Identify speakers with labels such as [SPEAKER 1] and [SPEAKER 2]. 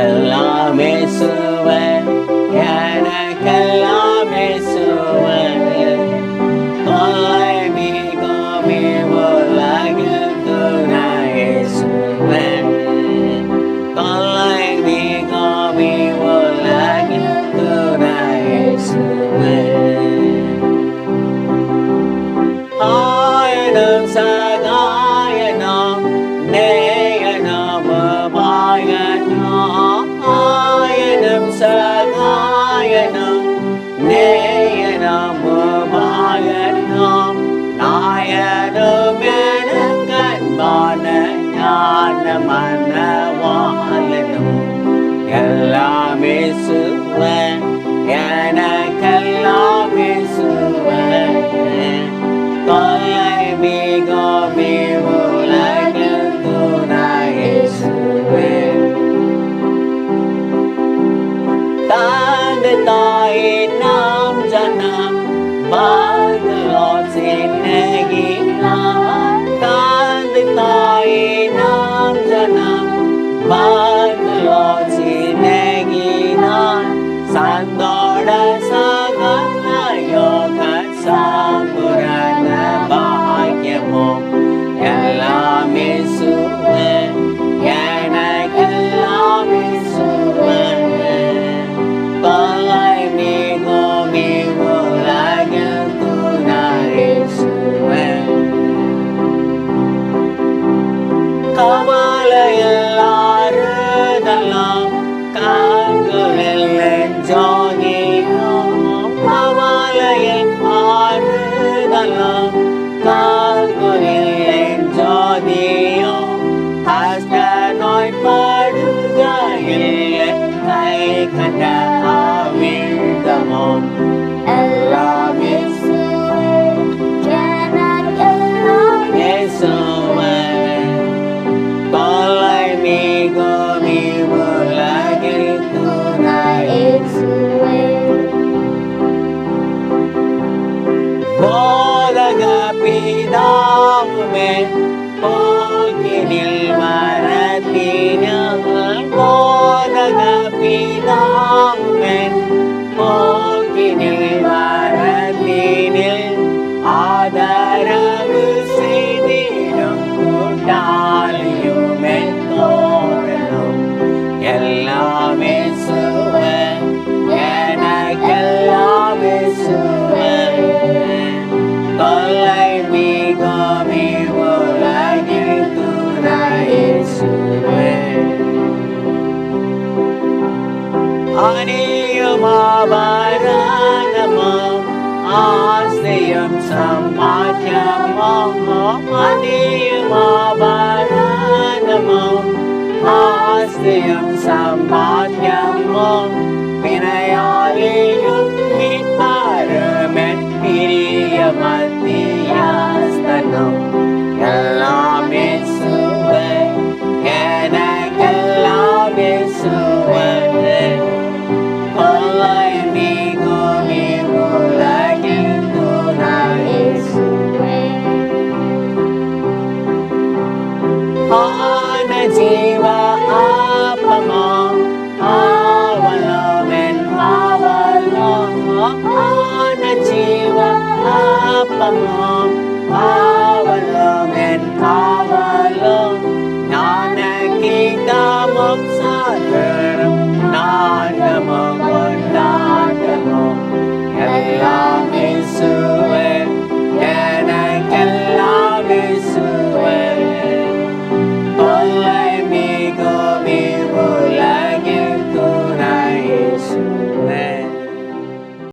[SPEAKER 1] எல்லாம் இயேசுவே, எனக்கெல்லாம் இயேசுவே. தொல்லை மிகுமே உலகில் துணை இயேசுவே. தொல்லை மிகுமே உலகில் துணை இயேசுவே. ஆயனம் சகாயனம் நேயனம் உபாயனம். ஆயனம் சகாயனம் நேயனம் உபாயனம். நாயனும் எனக்கன்பான ஞான மனவாளனும். எல்லாம் இயேசுவே, எனக்கெல்லாம் இயேசுவே. தொல்லை மிகுமே உலகில் துணை இயேசுவே. தந்தை தாயின் நாம் ஜனம் பாதலோர் சிநேகினார். தந்தை தாயின் நாம் ஜனம் பாதலோர் சிநேகினார். சந்தோட சகல யோக சம்பூரண பாக்கியமும். எல்லாம் இயேசுவே, எனக்கெல்லாம் இயேசுவே. தொல்லை மிகுமே உலகில் துணை இயேசுவே. கவலையில் ஆறுதலாம் கண்களில் ஜோதியும். கவலையில் ஆறுதலாம் கண்களில் ஜோதியும். கஷ்ட நோய் படுகையில் கை கண்ட அமிழ்தமும். எல்லாம் இயேசுவே, எனக்கெல்லாம் இயேசுவே. தொல்லை மிகுமே உலகில் துணை இயேசுவே. போதக பிதாவுமே போக்கினில் மரத்தினால். போதக பிதாவுமே போக்கினில் மரத்தினில். ஆதரவு செய்திடும் கூட்டாளியுமே தோழனும். எல்லாம் இயேசுவே, எனக்கெல்லாம் இயேசுவே. தொல்லை மிகுமே உலகில் துணை இயேசுவே. அணியும் ஆபரணமும் ஆஸ்தியும் சம்பாத்தியமும். அணியும் ஆபரணமும் ஆஸ்தியும் சம்பாத்தியமும். வினையாளியும் மீட்பருமென் பிரிய மத்தியஸ்தனும். எல்லாம் இயேசுவே, எனக்கெல்லாம் இயேசுவே. தொல்லை மிகுமே உலகில் துணை இயேசுவே. ஆன ஜீவ ஆப்பமாம் ஆவலமென் ஆவலம். ஆன ஜீவ ஆப்பமாம் ஆவலமென்